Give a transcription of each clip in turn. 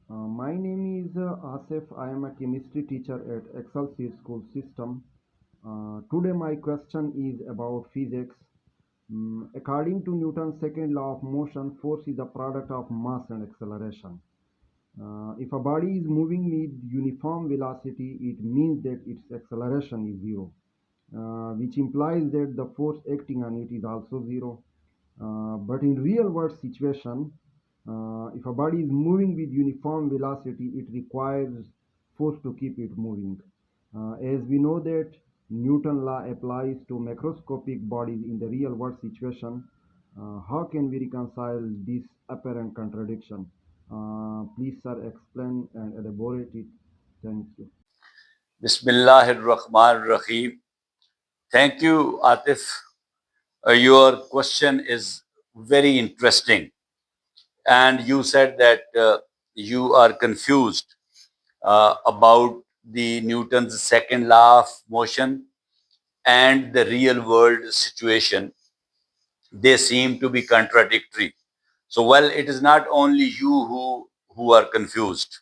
My name is Asif. I am a chemistry teacher at Excelsior School System. Today my question is about physics. According to Newton's second law of motion, force is a product of mass and acceleration. If a body is moving with uniform velocity, it means that its acceleration is zero, which implies that the force acting on it is also zero. But in real world situation, if a body is moving with uniform velocity, it requires force to keep it moving. As we know that Newton law applies to macroscopic bodies in the real world situation, how can we reconcile this apparent contradiction? Please, sir, explain and elaborate it. Thank you. Bismillahir Rahmanir Rahim. Thank you, Atif. Your question is very interesting. And you said that you are confused about the Newton's second law of motion and the real world situation. They seem to be contradictory. So, well, it is not only you who are confused.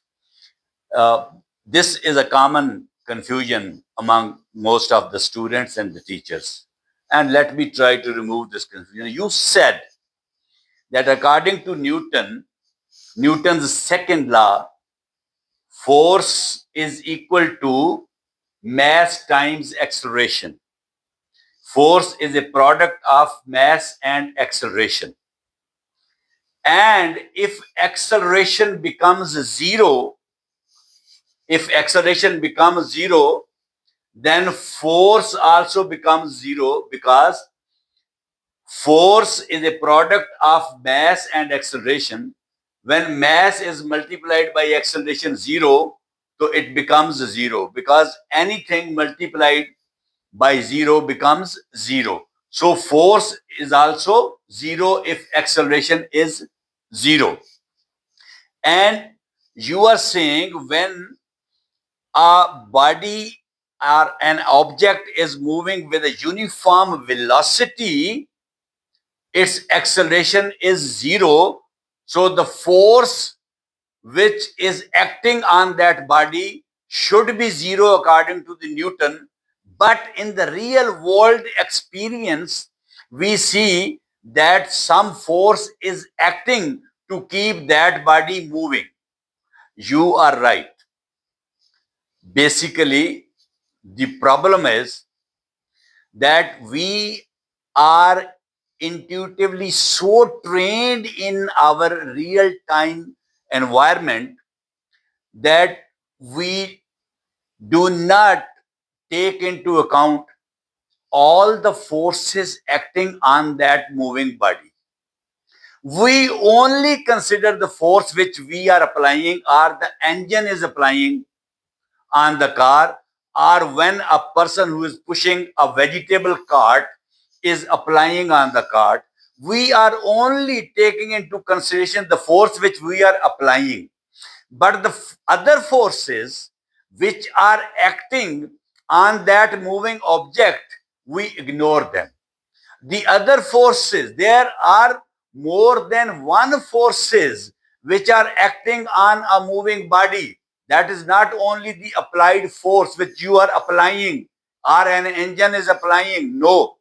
Uh, this is a common confusion among most of the students and the teachers. And let me try to remove this confusion. You said that according to Newton's second law, force is equal to mass times acceleration. Force is a product of mass and acceleration. And if acceleration becomes zero, then force also becomes zero because force is a product of mass and acceleration. When mass is multiplied by acceleration zero, so it becomes zero because anything multiplied by zero becomes zero. So force is also zero if acceleration is zero. And you are saying when a body or an object is moving with a uniform velocity, its acceleration is zero. So the force which is acting on that body should be zero according to the Newton. But in the real world experience, we see that some force is acting to keep that body moving. You are right. Basically, the problem is that we are intuitively so trained in our real time environment that we do not take into account all the forces acting on that moving body. We only consider the force which we are applying or the engine is applying on the car, or when a person who is pushing a vegetable cart is applying on the cart. We are only taking into consideration the force which we are applying. But the other forces which are acting on that moving object, we ignore them. The other forces, there are more than one forces which are acting on a moving body. That is not only the applied force which you are applying or an engine is applying. No.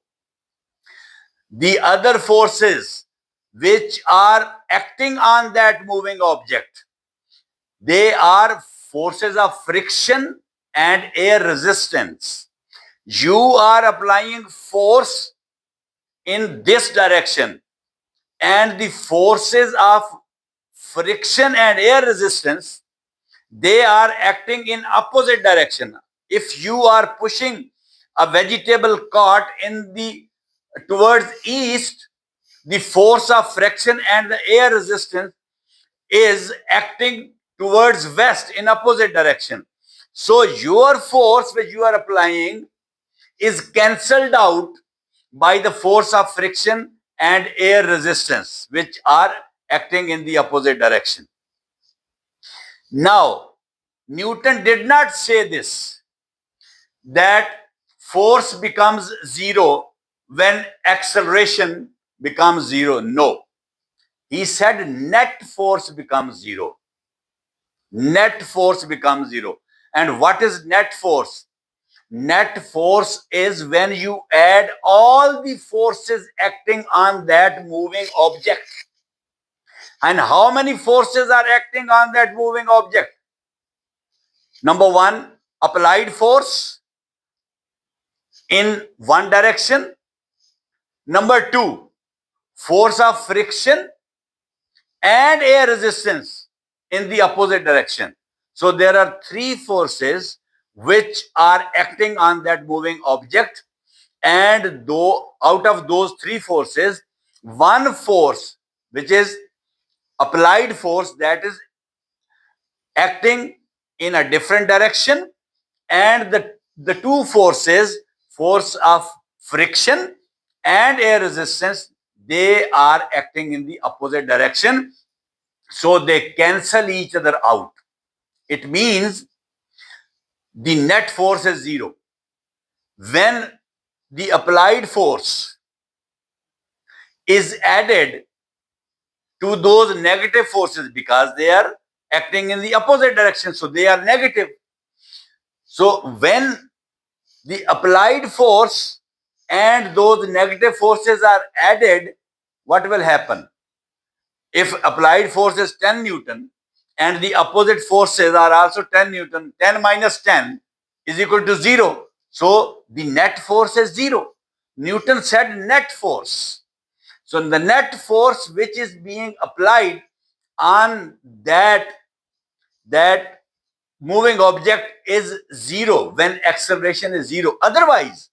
The other forces which are acting on that moving object, they are forces of friction and air resistance. You are applying force in this direction, and the forces of friction and air resistance, they are acting in opposite direction. If you are pushing a vegetable cart in the towards east, the force of friction and the air resistance is acting towards west in opposite direction. So your force which you are applying is cancelled out by the force of friction and air resistance, which are acting in the opposite direction. Now, Newton did not say this, that force becomes zero when acceleration becomes zero. No. He said net force becomes zero. net force becomes zero. And what is net force? Net force is when you add all the forces acting on that moving object. And how many forces are acting on that moving object? Number one, applied force in one direction. Number two, force of friction and air resistance in the opposite direction. So there are three forces which are acting on that moving object. And though out of those three forces, one force, which is applied force, that is acting in a different direction, and the two forces, force of friction and air resistance, they are acting in the opposite direction, so they cancel each other out. It means the net force is zero. When the applied force is added to those negative forces, because they are acting in the opposite direction, so they are negative. So when the applied force and those negative forces are added, what will happen? If applied force is 10 Newton and the opposite forces are also 10 Newton, 10 minus 10 is equal to 0. So the net force is 0. Newton said net force. So the net force which is being applied on that moving object is 0 when acceleration is 0. Otherwise,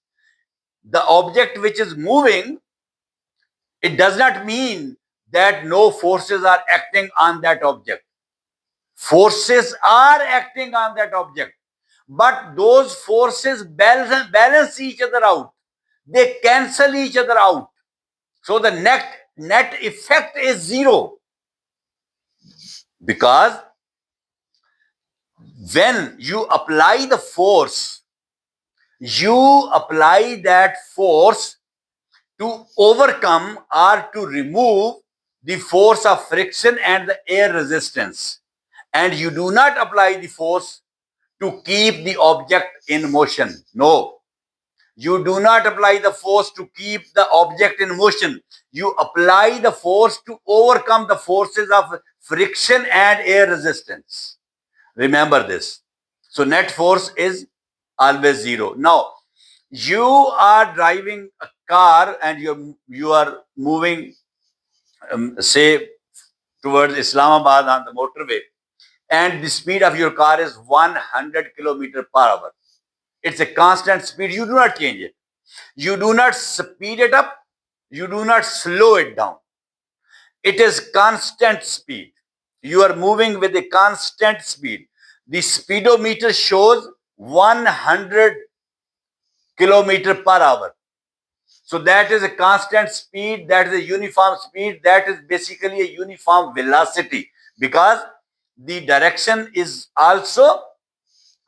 the object which is moving, it does not mean that no forces are acting on that object. Forces are acting on that object, but those forces balance each other out. They cancel each other out. So the net effect is 0, because when you apply the force, you apply that force to overcome or to remove the force of friction and the air resistance. And you do not apply the force to keep the object in motion. No. You do not apply the force to keep the object in motion. You apply the force to overcome the forces of friction and air resistance. Remember this. So net force is always 0. Now, you are driving a car and you are moving, say, towards Islamabad on the motorway, and the speed of your car is 100 kilometers per hour. It's a constant speed. You do not change it. You do not speed it up. You do not slow it down. It is constant speed. You are moving with a constant speed. The speedometer shows 100 kilometers per hour. So that is a constant speed, that is a uniform speed, that is basically a uniform velocity, because the direction is also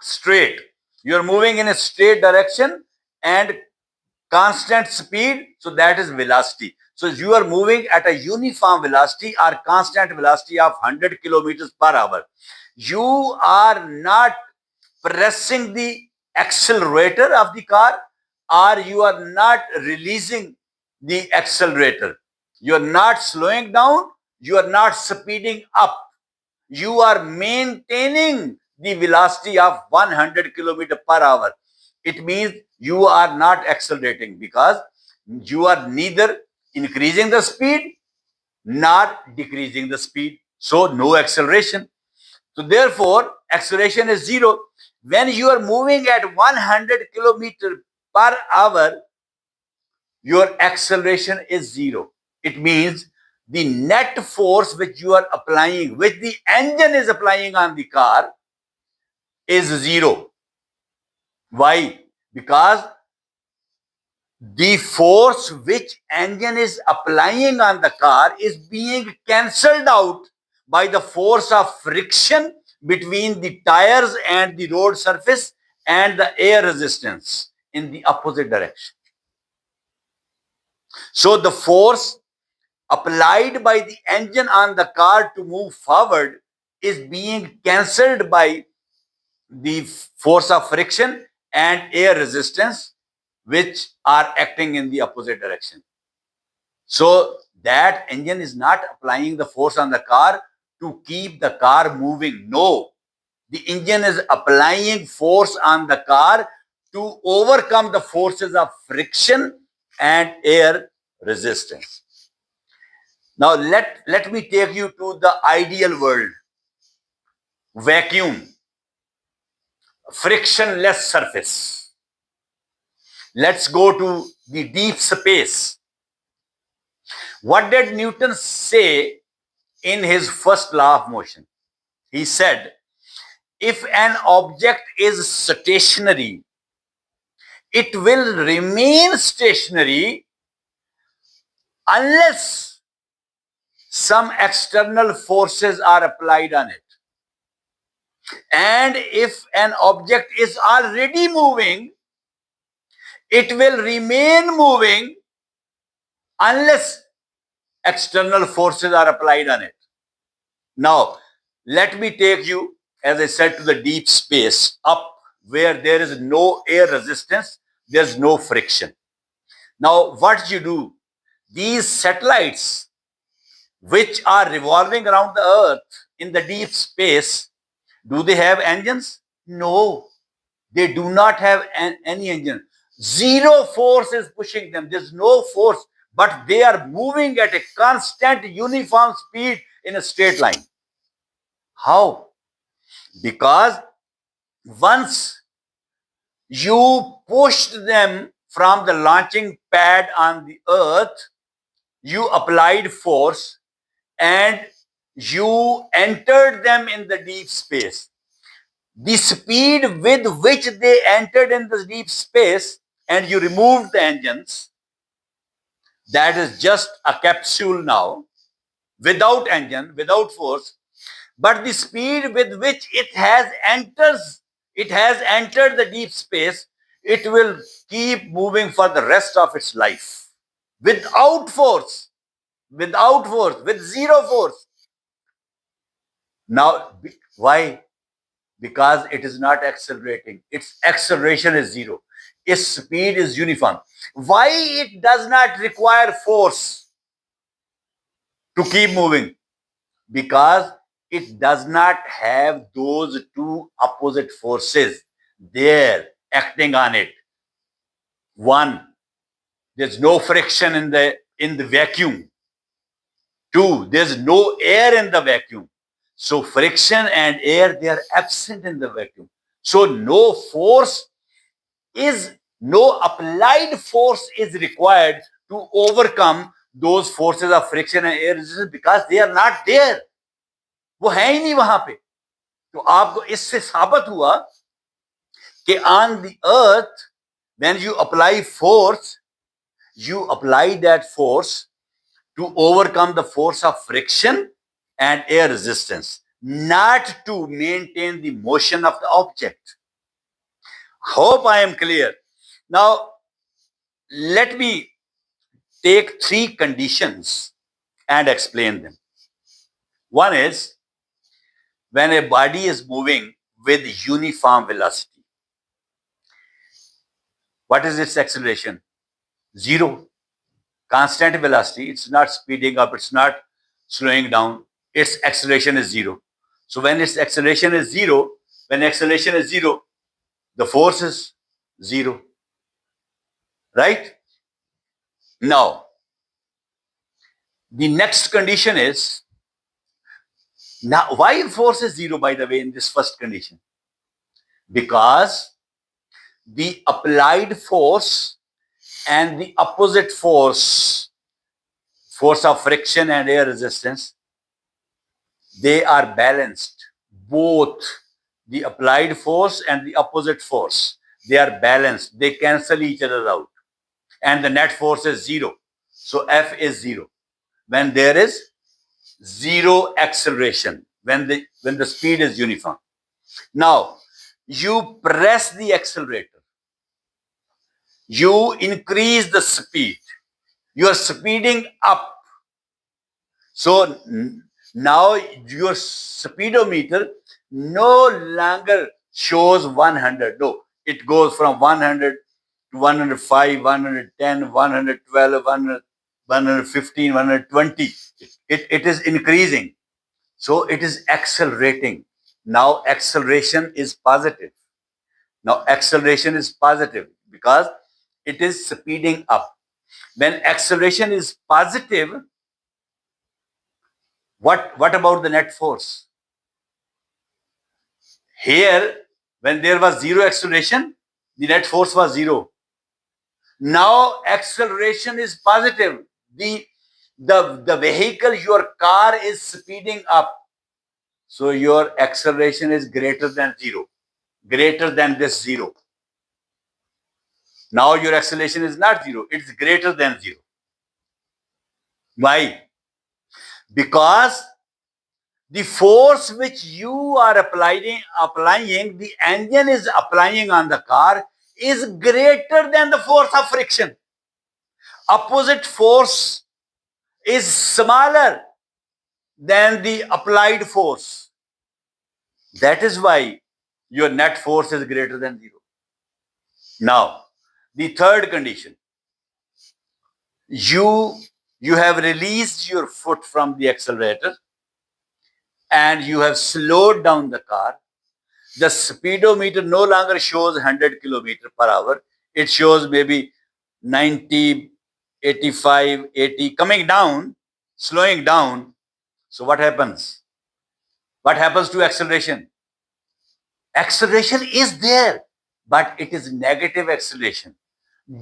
straight. You are moving in a straight direction and constant speed, so that is velocity. So you are moving at a uniform velocity or constant velocity of 100 kilometers per hour. You are not pressing the accelerator of the car, or you are not releasing the accelerator. You are not slowing down, you are not speeding up. You are maintaining the velocity of 100 kilometers per hour. It means you are not accelerating, because you are neither increasing the speed nor decreasing the speed. So no acceleration. So therefore, acceleration is 0. When you are moving at 100 kilometers per hour, your acceleration is 0. It means the net force which you are applying, which the engine is applying on the car, is 0. Why? Because the force which engine is applying on the car is being cancelled out by the force of friction between the tires and the road surface and the air resistance in the opposite direction. So the force applied by the engine on the car to move forward is being cancelled by the force of friction and air resistance, which are acting in the opposite direction. So that engine is not applying the force on the car to keep the car moving. No, the engine is applying force on the car to overcome the forces of friction and air resistance. Now let me take you to the ideal world. Vacuum, frictionless surface. Let's go to the deep space. What did Newton say in his first law of motion? He said, if an object is stationary, it will remain stationary unless some external forces are applied on it. And if an object is already moving, it will remain moving unless external forces are applied on it. Now, let me take you, as I said, to the deep space, up where there is no air resistance, there's no friction. Now, what you do, these satellites, which are revolving around the Earth in the deep space, do they have engines? No, they do not have any engine. Zero force is pushing them. There's no force, but they are moving at a constant, uniform speed in a straight line. How? Because once you pushed them from the launching pad on the Earth, you applied force and you entered them in the deep space. The speed with which they entered in the deep space and you removed the engines, that is just a capsule now, without engine, without force, but the speed with which it has entered the deep space, it will keep moving for the rest of its life without force, with zero force. Now, why? Because it is not accelerating. Its acceleration is zero. Its speed is uniform. Why it does not require force to keep moving? Because it does not have those two opposite forces there acting on it. One, there's no friction in the vacuum. Two, there's no air in the vacuum. So friction and air, they are absent in the vacuum. So no applied force is required to overcome those forces of friction and air resistance because they are not there. वो है ही नहीं वहां पे. तो आपको इससे साबित हुआ कि on the earth, when you apply force, you apply that force to overcome the force of friction and air resistance, not to maintain the motion of the object. Hope I am clear. Now, let me take three conditions and explain them. One is when a body is moving with uniform velocity. What is its acceleration? Zero. Constant velocity. It's not speeding up, it's not slowing down. Its acceleration is zero. So when its acceleration is zero, the force is zero. Right? Now, the next condition is, now why force is zero, by the way, in this first condition? Because the applied force and the opposite force of friction and air resistance, they are balanced. Both the applied force and the opposite force, they are balanced. They cancel each other out. And the net force is zero. So F is zero. When there is zero acceleration, when the speed is uniform. Now, you press the accelerator. You increase the speed. You are speeding up. So Now your speedometer no longer shows 100. No, it goes from 100 to 105, 110, 112, 100, 115, 120. It is increasing. So it is accelerating. Now acceleration is positive. Now acceleration is positive because it is speeding up. When acceleration is positive, what about the net force? Here, when there was zero acceleration, the net force was zero. Now acceleration is positive. The vehicle, your car is speeding up. So your acceleration is greater than zero, greater than this zero. Now your acceleration is not zero, it's greater than zero. Why? Because the force which you are applying, the engine is applying on the car is greater than the force of friction. Opposite force is smaller than the applied force. That is why your net force is greater than zero. Now, the third condition, you have released your foot from the accelerator and you have slowed down the car. The speedometer no longer shows 100 kilometer per hour. It shows maybe 90, 85, 80, coming down, slowing down. So what happens? What happens to acceleration? Acceleration is there, but it is negative acceleration.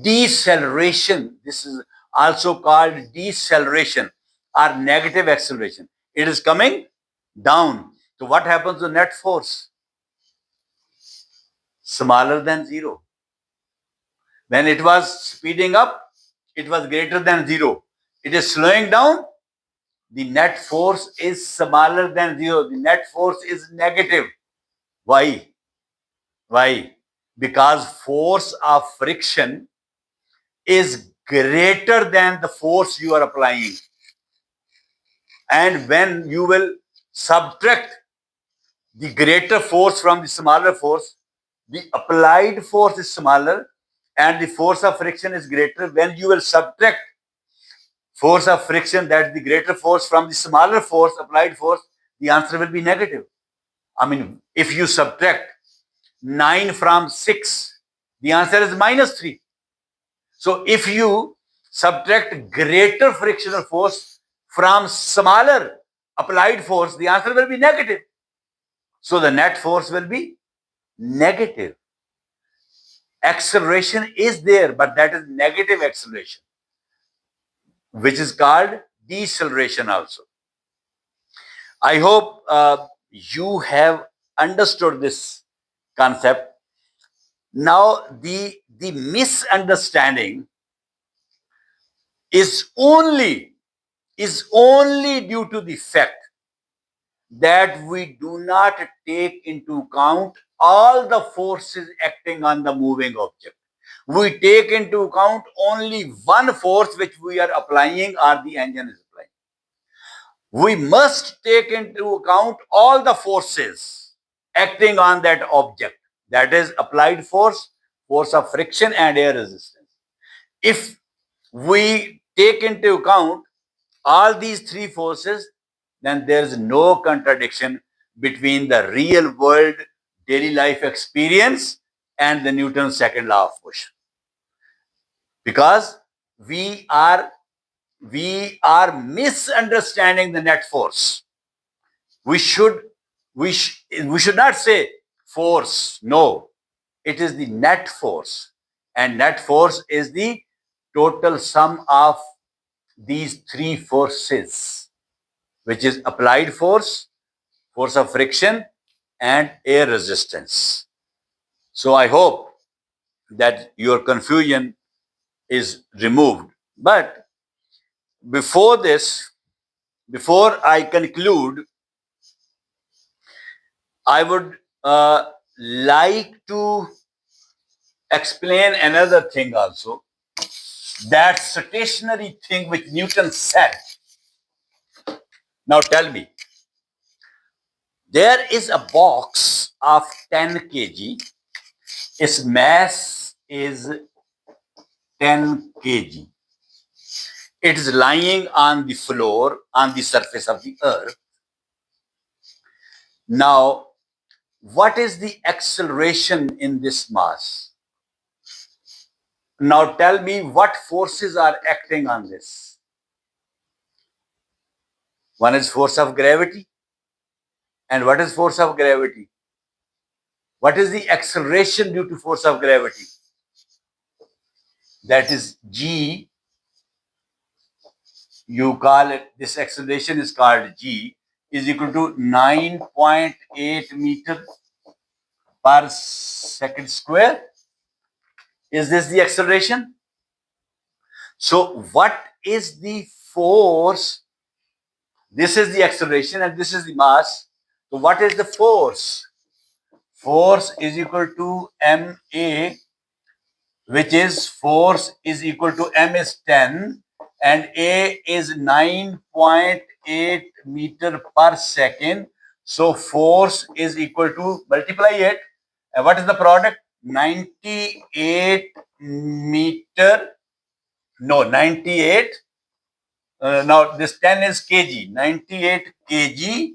Deceleration, this is also called deceleration or negative acceleration. It is coming down. So what happens to net force? Smaller than zero. When it was speeding up, it was greater than zero. It is slowing down, the net force is smaller than zero. The net force is negative. Why? Why? Because force of friction is greater than the force you are applying. And when you will subtract the greater force from the smaller force, the applied force is smaller and the force of friction is greater. When you will subtract force of friction, that's the greater force, from the smaller force, applied force, the answer will be negative. I mean, if you subtract 9 from 6, the answer is -3. So if you subtract greater frictional force from smaller applied force, the answer will be negative. So the net force will be negative. Acceleration is there, but that is negative acceleration, which is called deceleration also. I hope you have understood this concept. Now, the misunderstanding is only due to the fact that we do not take into account all the forces acting on the moving object. We take into account only one force which we are applying or the engine is applying. We must take into account all the forces acting on that object. That is applied force, force of friction, and air resistance. If we take into account all these three forces, then there is no contradiction between the real world daily life experience and the Newton's second law of motion. Because we are misunderstanding the net force. We should not say force. No, it is the net force, and net force is the total sum of these three forces, which is applied force, force of friction, and air resistance. So I hope that your confusion is removed. But before this, before I conclude, I would like to explain another thing also. That stationary thing which Newton said. Now tell me, There is a box of 10 kg. Its mass is 10 kg. It is lying on the floor, on the surface of the earth. Now, what is the acceleration in this mass? Now tell me what forces are acting on this. One is force of gravity. And what is force of gravity? What is the acceleration due to force of gravity? That is G. You call it, this acceleration is called G, is equal to 9.8 meter per second square. Is this the acceleration? So what is the force? This is the acceleration and this is the mass. So what is the force? Force is equal to ma, which is force is equal to m is 10 and a is 9.8 meter per second. So force is equal to, multiply it, and what is the product? 98 meter, no, 98. Now this 10 is kg, 98 kg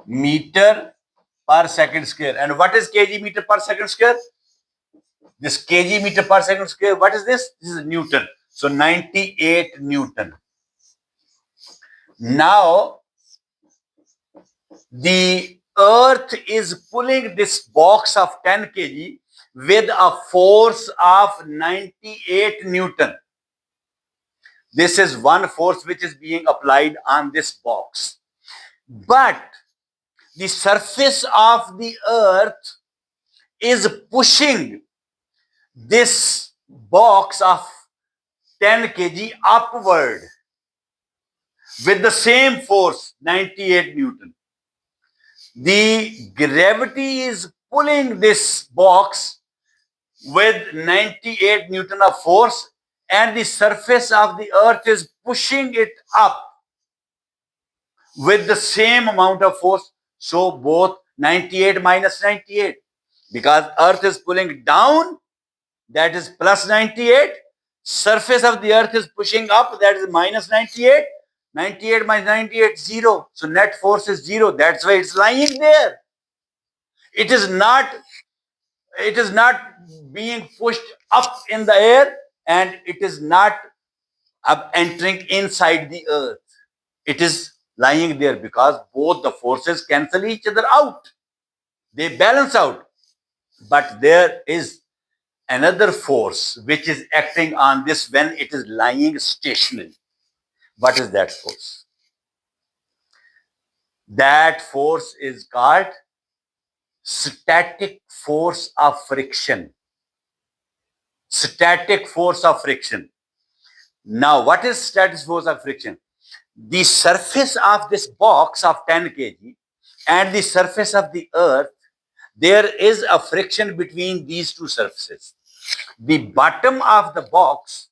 meter per second square. And what is kg meter per second square? This kg meter per second square, what is this? This is Newton. So 98 Newton. Now, the earth is pulling this box of 10 kg with a force of 98 Newton. This is one force which is being applied on this box. But the surface of the earth is pushing this box of 10 kg upward with the same force, 98 Newton. The gravity is pulling this box with 98 Newton of force, and the surface of the earth is pushing it up with the same amount of force. So both 98 minus 98, because earth is pulling down, that is plus 98. Surface of the earth is pushing up, that is minus 98. 98 minus 98, 0. So net force is 0. That's why it's lying there. It is not being pushed up in the air, and it is not entering inside the earth. It is lying there because both the forces cancel each other out. They balance out. But there is another force which is acting on this when it is lying stationary. What is that force? That force is called static force of friction. Static force of friction. Now, what is static force of friction? The surface of this box of 10 kg and the surface of the earth, there is a friction between these two surfaces. The bottom of the box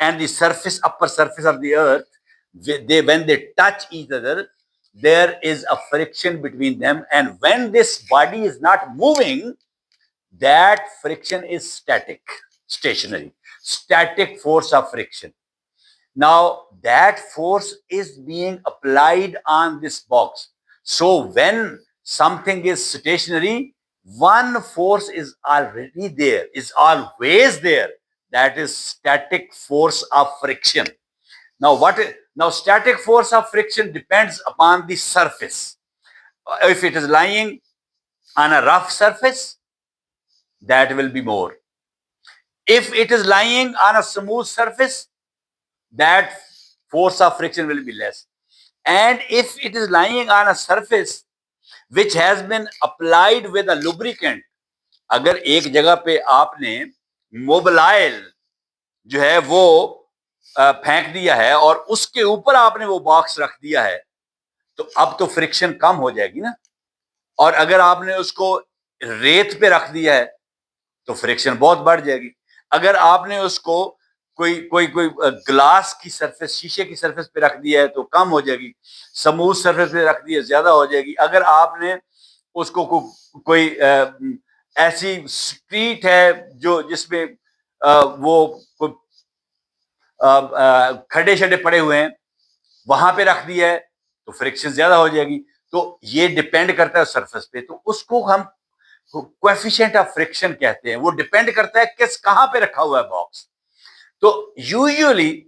and the surface, upper surface of the earth, when they touch each other, there is a friction between them. And when this body is not moving, that friction is static, stationary, static force of friction. Now, that force is being applied on this box. So when something is stationary, one force is already there, is always there. That is static force of friction. Now, now static force of friction depends upon the surface. If it is lying on a rough surface, that will be more. If it is lying on a smooth surface, that force of friction will be less. And if it is lying on a surface which has been applied with a lubricant, अगर एक जगह पे आपने मोबिलाइल जो है वो फेंक दिया है और उसके ऊपर आपने वो बॉक्स रख दिया है, तो अब तो फ्रिक्शन कम हो जाएगी ना. और अगर आपने उसको रेत पे रख दिया है तो फ्रिक्शन बहुत बढ़ जाएगी. अगर आपने उसको कोई कोई कोई ग्लास की सरफेस, शीशे की सरफेस पे रख दिया है तो कम हो जाएगी, स्मूथ सरफेस पे रख दिया ज्यादा हो जाएगी। अगर आपने उसको कोई ऐसी स्ट्रीट है जो जिसमें वो खड्डे शड्डे पड़े हुए हैं, वहां पे रख दिया है तो फ्रिक्शन ज्यादा हो जाएगी। तो ये डिपेंड करता है सरफेस पे, तो उसको हम कोएफिशिएंट ऑफ फ्रिक्शन कहते हैं। वो डिपेंड करता है किस कहां पे रखा हुआ है बॉक्स। तो यूजुअली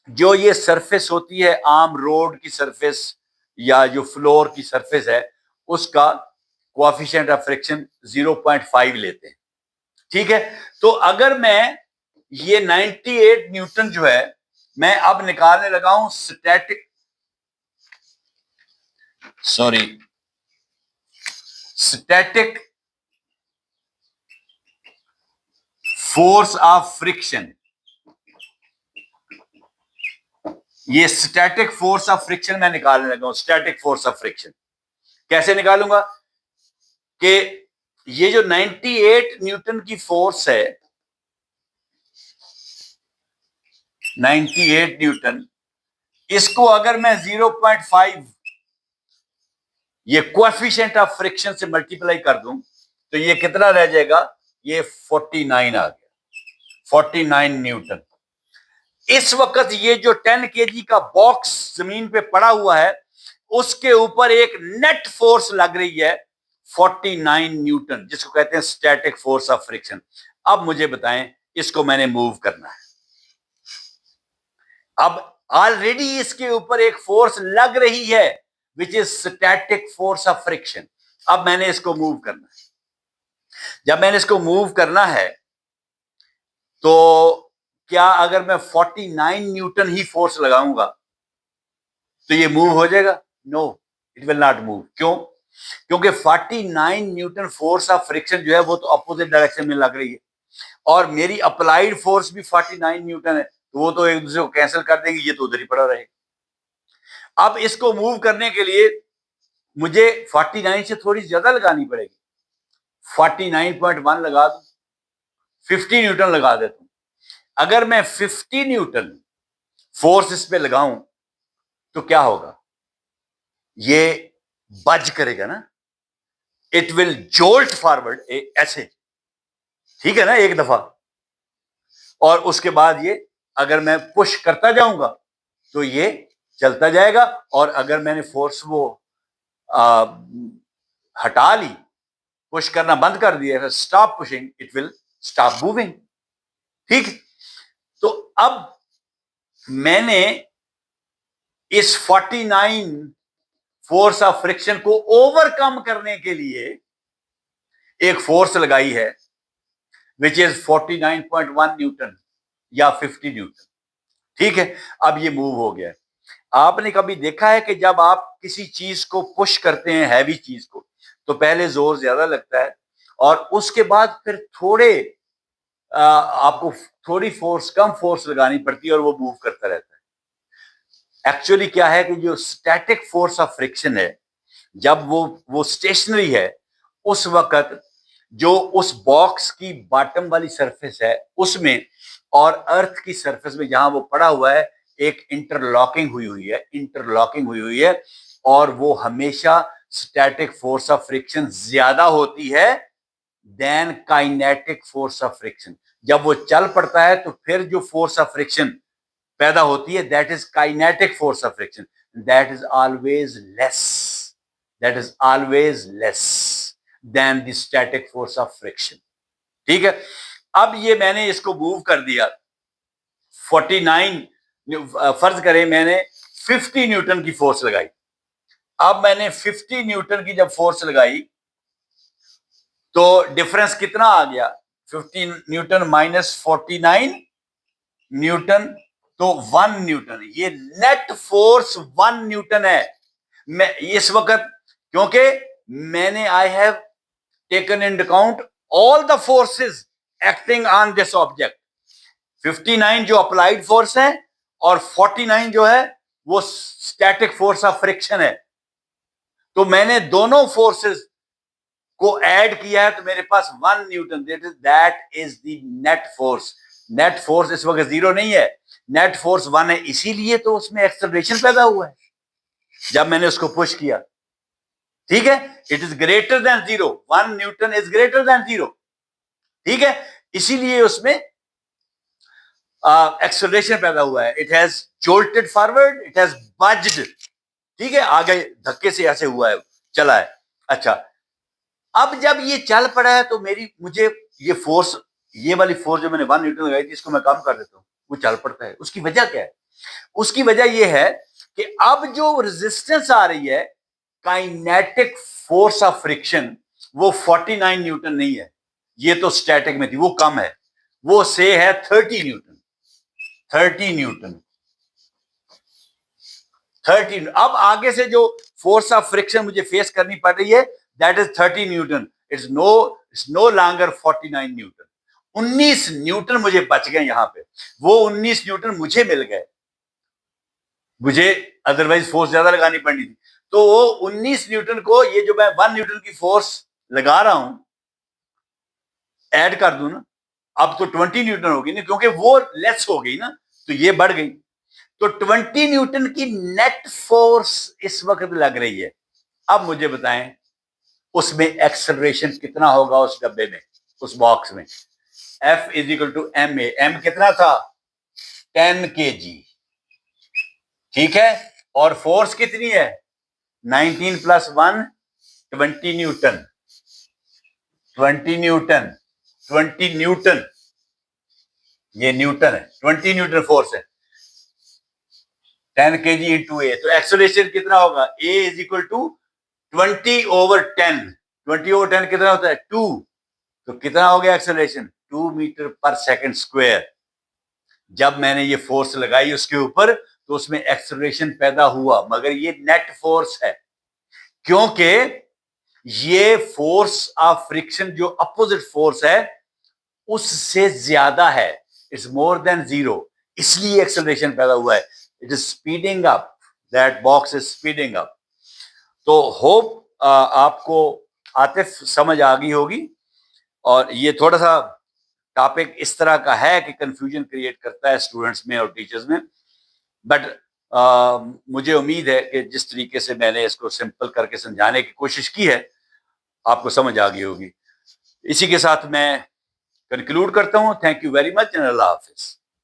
जो ये सरफेस होती है, आम रोड की सरफेस या जो फ्लोर की सरफेस है, उसका कोएफिशिएंट ऑफ फ्रिक्शन 0.5 लेते हैं। ठीक है, तो अगर मैं ये 98 न्यूटन जो है मैं अब निकालने लगा हूं स्टैटिक फोर्स ऑफ फ्रिक्शन, ये स्टैटिक फोर्स ऑफ फ्रिक्शन मैं निकालने लगा हूं। स्टैटिक फोर्स ऑफ फ्रिक्शन कैसे निकालूंगा कि ये जो 98 न्यूटन की फोर्स है, 98 न्यूटन, इसको अगर मैं 0.5 ये कोएफिशिएंट ऑफ फ्रिक्शन से मल्टीप्लाई कर दूं तो ये कितना रह जाएगा, ये 49 आ गया, 49 न्यूटन। इस वक्त ये जो 10 केजी का बॉक्स जमीन पे पड़ा हुआ है, उसके ऊपर एक नेट फोर्स लग रही है 49 न्यूटन, जिसको कहते हैं स्टैटिक फोर्स ऑफ फ्रिक्शन। अब मुझे बताएं, इसको मैंने मूव करना है। अब ऑलरेडी इसके ऊपर एक फोर्स लग रही है which is static force of friction. अब मैंने इसको मूव करना है। जब मैंने इसको मूव करना है तो क्या अगर मैं 49 न्यूटन ही फोर्स लगाऊंगा तो ये मूव हो जाएगा? No, it will not move. क्यों? क्योंकि 49 न्यूटन फोर्स ऑफ फ्रिक्शन जो है वो तो अपोजिट डायरेक्शन में लग रही है, और मेरी अप्लाइड फोर्स भी 49 न्यूटन है, तो वो तो एक दूसरे को कैंसिल कर देंगे, ये तो उधर ही पड़ा रहेगा। अब इसको मूव करने के लिए मुझे 49 से थोड़ी ज्यादा लगानी पड़ेगी, 49.1 लगा दूं, 50 न्यूटन लगा देता हूं। अगर मैं 50 न्यूटन फोर्स इस पे लगाऊं तो क्या होगा, ये बज करेगा ना, इट विल जोल्ट फॉरवर्ड ऐसे, ठीक है ना, एक दफा। और उसके बाद ये अगर मैं पुश करता जाऊंगा तो ये चलता जाएगा, और अगर मैंने फोर्स वो आ, हटा ली, पुश करना बंद कर दिया, stop pushing, it will stop moving. ठीक, तो अब मैंने इस 49 फोर्स ऑफ फ्रिक्शन को ओवरकम करने के लिए एक फोर्स लगाई है विच इज 49.1 न्यूटन या 50 न्यूटन। ठीक है, अब ये मूव हो गया। आपने कभी देखा है कि जब आप किसी चीज को पुश करते हैं, हैवी चीज को, तो पहले जोर ज्यादा लगता है और उसके बाद फिर आपको थोड़ी फोर्स, कम फोर्स लगानी पड़ती है और वो मूव करता रहता है। एक्चुअली क्या है कि जो स्टैटिक फोर्स ऑफ फ्रिक्शन है, जब वो स्टेशनरी है, उस वक्त जो उस बॉक्स की बॉटम वाली सरफेस है उसमें और अर्थ की सरफेस में जहां वो पड़ा हुआ है, एक इंटरलॉकिंग हुई हुई है, और वो हमेशा स्टैटिक फोर्स ऑफ फ्रिक्शन ज्यादा होती है then kinetic force of friction. जब वो चल पड़ता है तो फिर जो फोर्स ऑफ फ्रिक्शन पैदा होती है, that is kinetic force of friction, that is always less than the static force of friction. ठीक है, अब ये मैंने इसको मूव कर दिया 49, फर्ज करें मैंने 50 न्यूटन की फोर्स लगाई। अब मैंने 50 न्यूटन की जब फोर्स लगाई तो डिफरेंस कितना आ गया, 50 न्यूटन माइनस 49 न्यूटन, तो 1 न्यूटन। ये नेट फोर्स 1 न्यूटन है। मैं इस वक्त, क्योंकि मैंने I have taken in account all the forces acting on this object, 59 जो अप्लाइड फोर्स है और 49 जो है वो स्टैटिक फोर्स ऑफ फ्रिक्शन है। तो मैंने दोनों फोर्सेस को ऐड किया है तो मेरे पास 1 Newton, that is the net force net force इस वक्त 0 नहीं है, नेट फोर्स 1 है, इसीलिए तो उसमें एक्सेलरेशन पैदा हुआ है जब मैंने उसको पुश किया। ठीक है, it is greater than 0, 1 newton is greater than 0। ठीक है, इसीलिए उसमें एक्सेलरेशन पैदा हुआ है। It has jolted forward, it has budged. ठीक है, आगे धक्के से ऐसे हुआ है, चला है। अच्छा, अब जब ये चल पड़ा है तो मुझे ये फोर्स, ये वाली फोर्स जो मैंने 1 न्यूटन लगाई थी, इसको मैं कम कर देता हूं, वो चल पड़ता है। उसकी वजह क्या है? उसकी वजह ये है कि अब जो रेजिस्टेंस आ रही है, काइनेटिक फोर्स ऑफ फ्रिक्शन, वो 49 न्यूटन नहीं है, ये तो स्टैटिक में थी, वो कम है, वो से है 30 न्यूटन। 30 न्यूटन, 30। अब आगे से जो फोर्स ऑफ फ्रिक्शन मुझे फेस करनी पड़ रही है, that is 30 newton. It's no longer 49 newton. 19 newton मुझे बच गए यहां पे, वो 19 न्यूटन मुझे मिल गए, मुझे अदरवाइज फोर्स ज्यादा लगानी पड़नी थी। तो वो 19 न्यूटन को, ये जो मैं 1 न्यूटन की फोर्स लगा रहा हूं, ऐड कर दूं ना, अब तो 20 न्यूटन होगी ना, क्योंकि वो लेस हो गई ना, तो ये बढ़ गई। तो 20 न्यूटन की नेट फोर्स इस वक्त लग रही है। अब मुझे बताएं उसमें एक्सेलरेशन कितना होगा उस डब्बे में, उस बॉक्स में? F is equal to M A. M कितना था? 10 kg। ठीक है, और फोर्स कितनी है? 19 प्लस 1, 20 न्यूटन। 20 न्यूटन, 20 न्यूटन, ये न्यूटन है, 20 न्यूटन फोर्स है, 10 kg इंटू ए। तो एक्सेलरेशन कितना होगा? A is equal to 20/10। 20/10 कितना होता है? 2। तो कितना हो गया एक्सेलरेशन? 2 मीटर पर सेकंड स्क्वायर। जब मैंने ये फोर्स लगाई उसके ऊपर, तो उसमें एक्सेलरेशन पैदा हुआ, मगर ये नेट फोर्स है, क्योंकि ये फोर्स ऑफ फ्रिक्शन जो अपोजिट फोर्स है उससे ज्यादा है, इट्स मोर देन 0, इसलिए एक्सेलरेशन पैदा हुआ है। It is speeding up, that box is speeding up. तो होप आपको आतिफ समझ आ गई होगी। और ये थोड़ा सा टॉपिक इस तरह का है कि कंफ्यूजन क्रिएट करता है स्टूडेंट्स में और टीचर्स में, बट मुझे उम्मीद है कि जिस तरीके से मैंने इसको सिंपल करके समझाने की कोशिश की है, आपको समझ आ गई होगी। इसी के साथ मैं कंक्लूड करता हूं। Thank you very much and Allah Hafiz.